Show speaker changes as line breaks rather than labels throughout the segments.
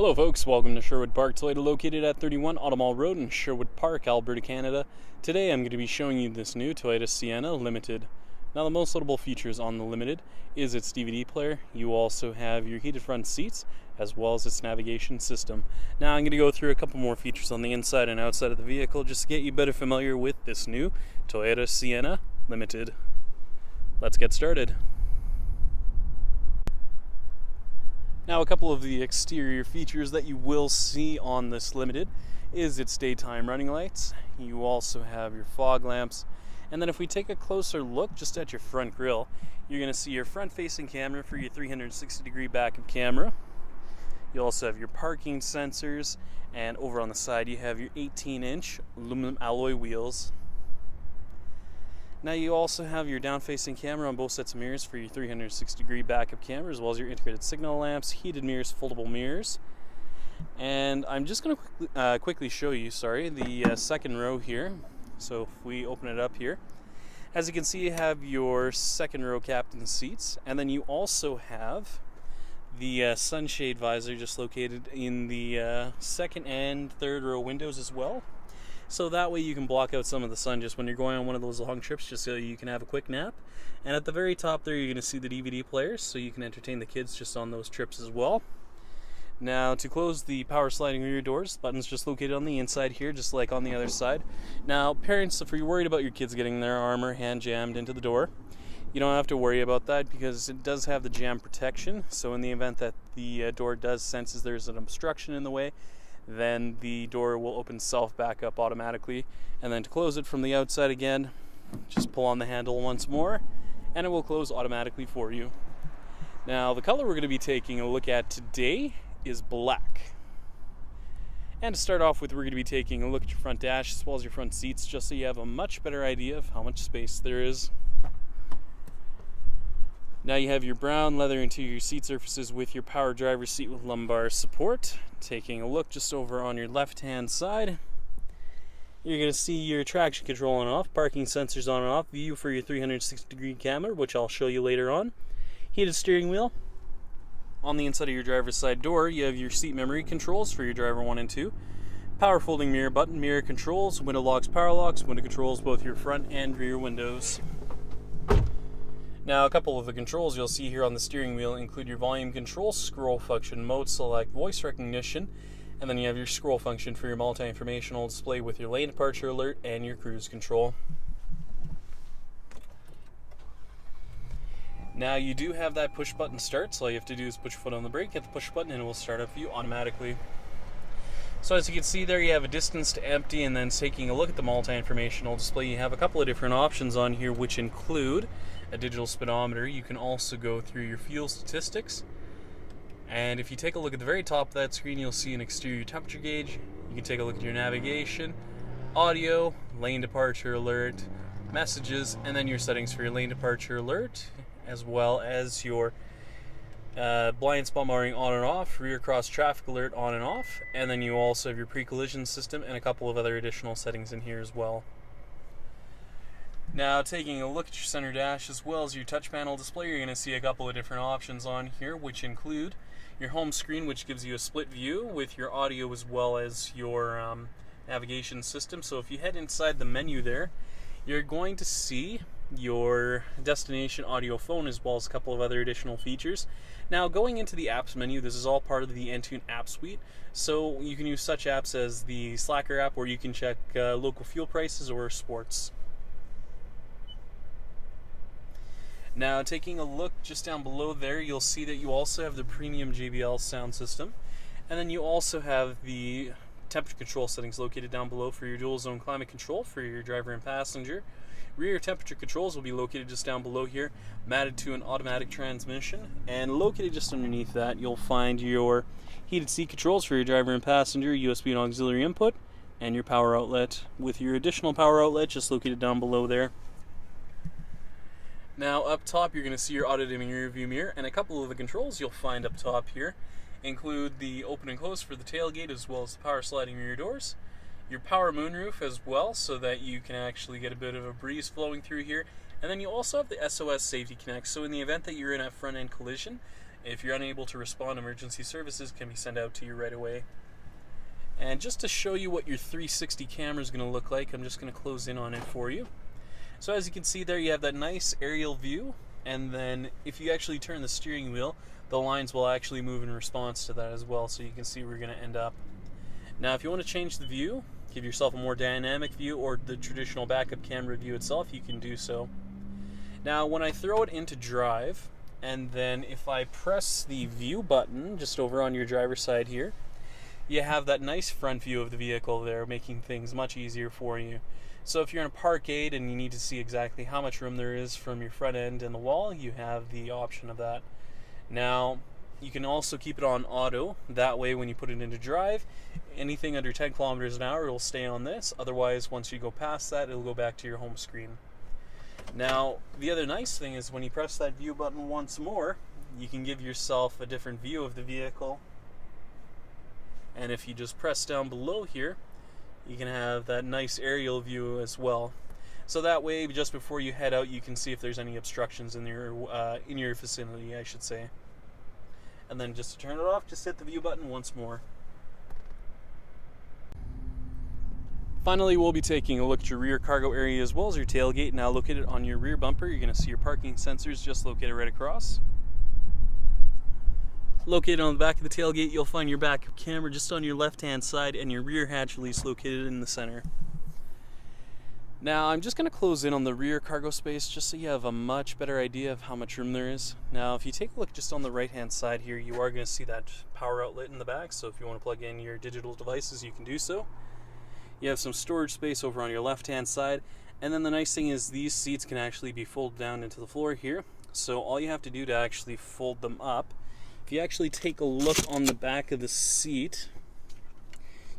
Hello folks, welcome to Sherwood Park Toyota, located at 31 Automall Road in Sherwood Park, Alberta, Canada. Today I'm going to be showing you this new Toyota Sienna Limited. Now the most notable features on the Limited is its DVD player. You also have your heated front seats as well as its navigation system. Now I'm going to go through a couple more features on the inside and outside of the vehicle just to get you better familiar with this new Toyota Sienna Limited. Let's get started. Now, a couple of the exterior features that you will see on this Limited is its daytime running lights. You also have your fog lamps. And then if we take a closer look just at your front grille, you're going to see your front-facing camera for your 360-degree backup camera. You also have your parking sensors, and over on the side you have your 18-inch aluminum alloy wheels. Now you also have your down-facing camera on both sets of mirrors for your 360-degree backup camera, as well as your integrated signal lamps, heated mirrors, foldable mirrors. And I'm just going to quickly show you, the second row here. So if we open it up here, as you can see, you have your second row captain seats, and then you also have the sunshade visor just located in the second and third row windows as well. So that way you can block out some of the sun just when you're going on one of those long trips, just so you can have a quick nap. And at the very top there, you're going to see the DVD players, so you can entertain the kids just on those trips as well. Now, to close the power sliding rear doors, the button's just located on the inside here, just like on the other side. Now, parents, if you're worried about your kids getting their arm or hand jammed into the door, you don't have to worry about that because it does have the jam protection. So in the event that the door does senses there's an obstruction in the way, then the door will open itself back up automatically. And then to close it from the outside again, just pull on the handle once more and it will close automatically for you. Now the color we're going to be taking a look at today is black. And to start off with, we're going to be taking a look at your front dash as well as your front seats, just so you have a much better idea of how much space there is. Now you have your brown leather interior seat surfaces with your power driver's seat with lumbar support. Taking a look just over on your left hand side, you're going to see your traction control on and off, parking sensors on and off, view for your 360-degree camera, which I'll show you later on, heated steering wheel. On the inside of your driver's side door, you have your seat memory controls for your driver 1 and 2, power folding mirror button, mirror controls, window locks, power locks, window controls, both your front and rear windows. Now, a couple of the controls you'll see here on the steering wheel include your volume control, scroll function, mode select, voice recognition, and then you have your scroll function for your multi-informational display with your lane departure alert and your cruise control. Now, you do have that push button start, so all you have to do is put your foot on the brake, hit the push button, and it will start up for you automatically. So as you can see there, you have a distance to empty, and then taking a look at the multi-informational display, you have a couple of different options on here, which include a digital speedometer. You can also go through your fuel statistics, and if you take a look at the very top of that screen, you'll see an exterior temperature gauge. You can take a look at your navigation, audio, lane departure alert, messages, and then your settings for your lane departure alert, as well as your blind spot monitoring on and off, rear cross traffic alert on and off, and then you also have your pre-collision system and a couple of other additional settings in here as well. Now, taking a look at your center dash as well as your touch panel display, you're going to see a couple of different options on here, which include your home screen, which gives you a split view with your audio as well as your navigation system. So if you head inside the menu there, you're going to see your destination audio phone as well as a couple of other additional features. Now, going into the apps menu, this is all part of the Entune app suite, so you can use such apps as the Slacker app where you can check local fuel prices or sports. Now, taking a look just down below there, you'll see that you also have the premium JBL sound system, and then you also have the temperature control settings located down below for your dual zone climate control for your driver and passenger. Rear temperature controls will be located just down below here, matted to an automatic transmission, and located just underneath that you'll find your heated seat controls for your driver and passenger, USB and auxiliary input, and your power outlet, with your additional power outlet just located down below there. Now up top you're going to see your auto-dimming rear view mirror, and a couple of the controls you'll find up top here include the open and close for the tailgate as well as the power sliding rear doors, your power moonroof as well, so that you can actually get a bit of a breeze flowing through here, and then you also have the SOS Safety Connect, so in the event that you're in a front end collision, If you're unable to respond, emergency services can be sent out to you right away. And just to show you what your 360 camera is going to look like, I'm just going to close in on it for you. So as you can see there, you have that nice aerial view, and then if you actually turn the steering wheel, the lines will actually move in response to that as well, so you can see where you're going to end up. Now if you want to change the view, give yourself a more dynamic view or the traditional backup camera view itself, you can do so. Now when I throw it into drive, and then if I press the view button just over on your driver's side here, you have that nice front view of the vehicle there, making things much easier for you. So if you're in a parkade and you need to see exactly how much room there is from your front end and the wall, you have the option of that. Now, you can also keep it on auto. That way, when you put it into drive, anything under 10 kilometers an hour will stay on this. Otherwise, once you go past that, it'll go back to your home screen. Now, the other nice thing is when you press that view button once more, you can give yourself a different view of the vehicle. And if you just press down below here, you can have that nice aerial view as well. So that way, just before you head out, you can see if there's any obstructions in your vicinity, I should say. And then just to turn it off, just hit the view button once more. Finally, we'll be taking a look at your rear cargo area as well as your tailgate. Now located on your rear bumper, you're going to see your parking sensors just located right across. Located on the back of the tailgate, you'll find your backup camera just on your left-hand side and your rear hatch release located in the center. Now, I'm just going to close in on the rear cargo space just so you have a much better idea of how much room there is. Now, if you take a look just on the right-hand side here, you are going to see that power outlet in the back, so if you want to plug in your digital devices, you can do so. You have some storage space over on your left-hand side, and then the nice thing is these seats can actually be folded down into the floor here, so all you have to do to actually fold them up, if you actually take a look on the back of the seat,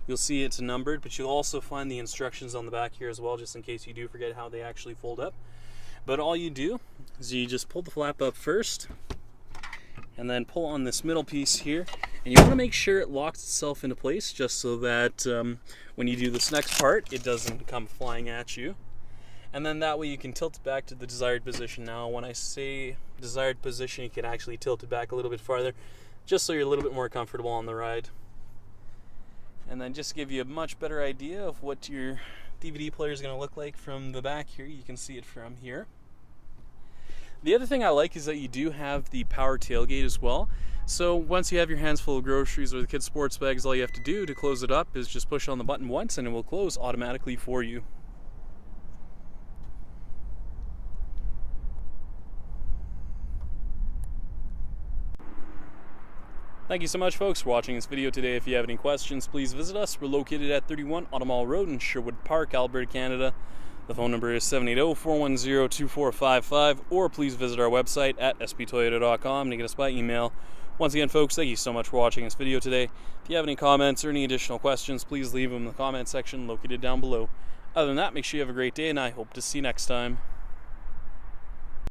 you'll see it's numbered, but you'll also find the instructions on the back here as well, just in case you do forget how they actually fold up. But all you do is you just pull the flap up first, and then pull on this middle piece here, and you want to make sure it locks itself into place just so that when you do this next part, it doesn't come flying at you. And then that way you can tilt it back to the desired position. Now, when I say desired position, you can actually tilt it back a little bit farther, just so you're a little bit more comfortable on the ride. And then just to give you a much better idea of what your DVD player is going to look like from the back here, you can see it from here. The other thing I like is that you do have the power tailgate as well. So once you have your hands full of groceries or the kids' sports bags, all you have to do to close it up is just push on the button once and it will close automatically for you. Thank you so much, folks, for watching this video today. If you have any questions, please visit us. We're located at 31 Automall Road in Sherwood Park, Alberta, Canada. The phone number is 780-410-2455, or please visit our website at sptoyota.com to get us by email. Once again, folks, thank you so much for watching this video today. If you have any comments or any additional questions, please leave them in the comment section located down below. Other than that, make sure you have a great day, and I hope to see you next time.